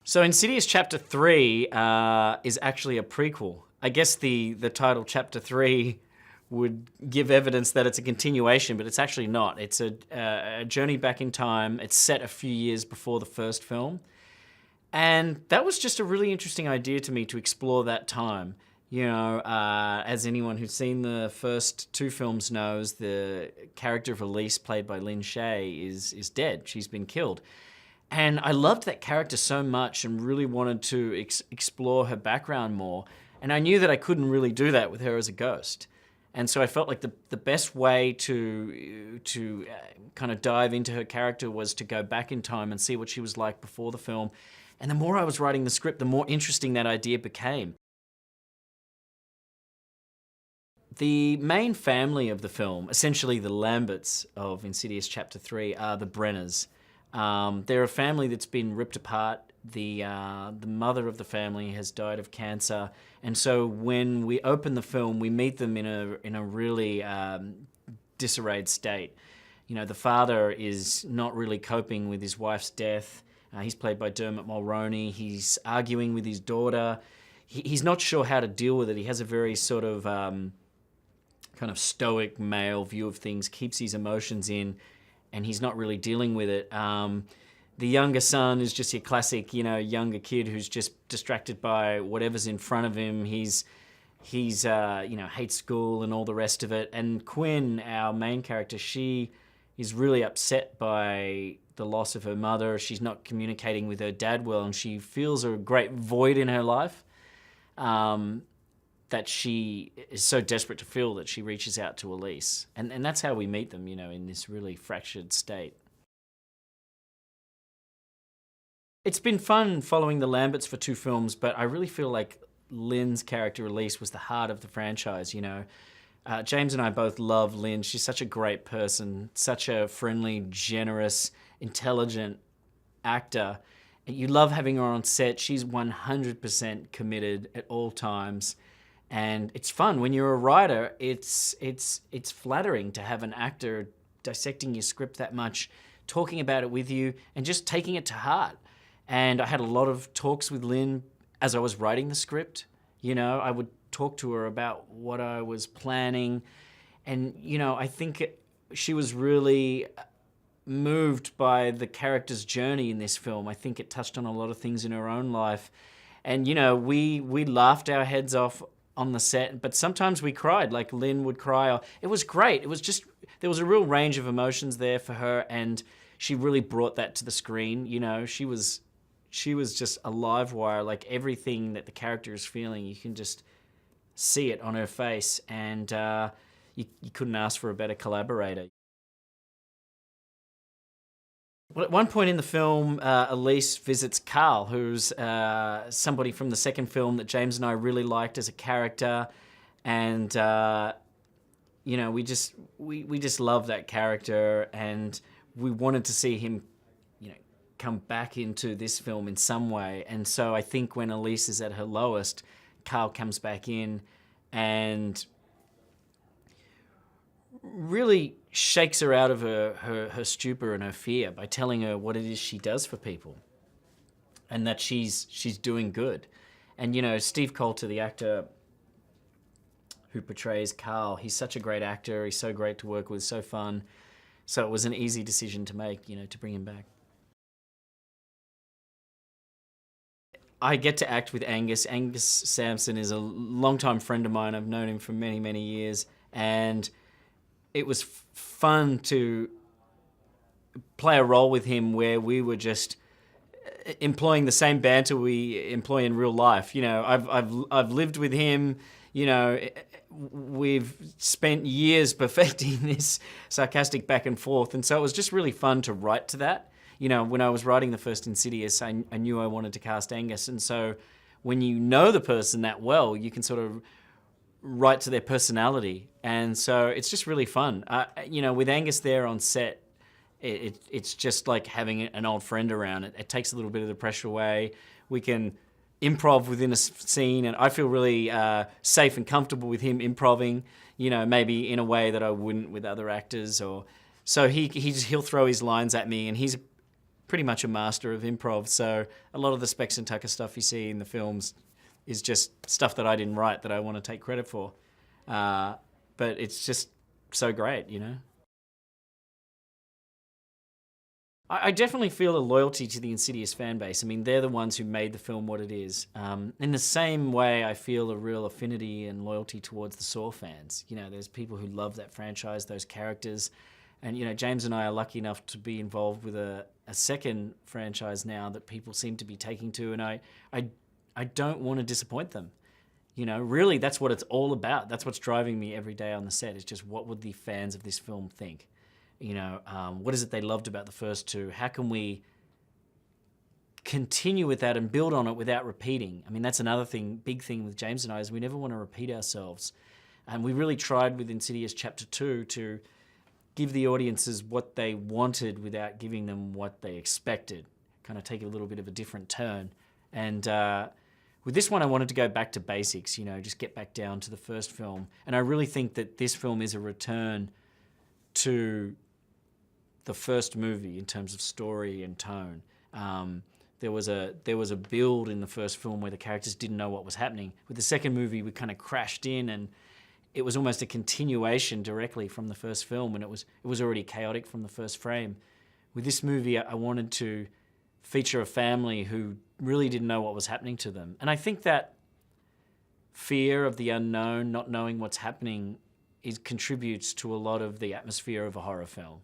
So Insidious Chapter 3 is actually a prequel. I guess the title Chapter 3 would give evidence that it's a continuation, but it's actually not. It's a journey back in time. It's set a few years before the first film. And that was just a really interesting idea to me to explore that time. You know, as anyone who's seen the first two films knows, the character of Elise, played by Lynn Shay, is dead. She's been killed. And I loved that character so much and really wanted to explore her background more. And I knew that I couldn't really do that with her as a ghost. And so I felt like the best way to kind of dive into her character was to go back in time and see what she was like before the film. And the more I was writing the script, the more interesting that idea became. The main family of the film, essentially the Lamberts of Insidious Chapter 3, are the Brenners. They're a family that's been ripped apart. The mother of the family has died of cancer, and so when we open the film, we meet them in a really disarrayed state. You know, the father is not really coping with his wife's death. He's played by Dermot Mulroney. He's arguing with his daughter. He's not sure how to deal with it. He has a very sort of kind of stoic male view of things, keeps his emotions in, and he's not really dealing with it. The younger son is just your classic, you know, younger kid who's just distracted by whatever's in front of him. He's you know, hates school and all the rest of it. And Quinn, our main character, she is really upset by the loss of her mother. She's not communicating with her dad well, and she feels a great void in her life that she is so desperate to fill that she reaches out to Elise. And that's how we meet them, you know, in this really fractured state. It's been fun following the Lamberts for two films, but I really feel like Lynn's character, Elise, was the heart of the franchise, you know. James and I both love Lynn. She's such a great person, such a friendly, generous, intelligent actor. And you love having her on set. She's 100% committed at all times. And it's fun. When you're a writer, it's flattering to have an actor dissecting your script that much, talking about it with you, and just taking it to heart. And I had a lot of talks with Lynn as I was writing the script. You know, I would talk to her about what I was planning. And, you know, I think she was really moved by the character's journey in this film. I think it touched on a lot of things in her own life. And, you know, we laughed our heads off on the set, but sometimes we cried, like Lynn would cry. It was great. It was just, there was a real range of emotions there for her, and she really brought that to the screen. You know, she was just a live wire. Like everything that the character is feeling, you can just see it on her face, and you couldn't ask for a better collaborator. Well, at one point in the film, Elise visits Carl, who's somebody from the second film that James and I really liked as a character, and you know, we just love that character, and we wanted to see him, you know, come back into this film in some way. And so I think when Elise is at her lowest, Carl comes back in and really shakes her out of her stupor and her fear by telling her what it is she does for people, and that she's doing good. And, you know, Steve Coulter, the actor who portrays Carl, he's such a great actor. He's so great to work with, so fun. So it was an easy decision to make, you know, to bring him back. I get to act with Angus. Angus Sampson is a longtime friend of mine. I've known him for many, many years. And it was fun to play a role with him where we were just employing the same banter we employ in real life. You know, I've lived with him. You know, we've spent years perfecting this sarcastic back and forth, and so it was just really fun to write to that. You know, when I was writing the first Insidious, I knew I wanted to cast Angus, and so when you know the person that well, you can sort of write to their personality, and so it's just really fun. You know, with Angus there on set, it's just like having an old friend around. It takes a little bit of the pressure away. We can improv within a scene, and I feel really safe and comfortable with him improving, you know, maybe in a way that I wouldn't with other actors. Or so he'll throw his lines at me, and he's pretty much a master of improv. So a lot of the Specs and Tucker stuff you see in the films is just stuff that I didn't write that I want to take credit for. But it's just so great, you know? I definitely feel a loyalty to the Insidious fan base. I mean, they're the ones who made the film what it is. In the same way, I feel a real affinity and loyalty towards the Saw fans. You know, there's people who love that franchise, those characters. And, you know, James and I are lucky enough to be involved with a second franchise now that people seem to be taking to. And I don't want to disappoint them. You know, really, that's what it's all about. That's what's driving me every day on the set. It's just, what would the fans of this film think? You know, what is it they loved about the first two? How can we continue with that and build on it without repeating? I mean, that's another thing, big thing with James and I, is we never want to repeat ourselves. And we really tried with Insidious Chapter 2 to give the audiences what they wanted without giving them what they expected. Kind of take a little bit of a different turn. And with this one, I wanted to go back to basics, you know, just get back down to the first film. And I really think that this film is a return to the first movie in terms of story and tone. There was a build in the first film where the characters didn't know what was happening. With the second movie, we kind of crashed in, and it was almost a continuation directly from the first film, and it was already chaotic from the first frame. With this movie, I wanted to feature a family who really didn't know what was happening to them. And I think that fear of the unknown, not knowing what's happening, contributes to a lot of the atmosphere of a horror film.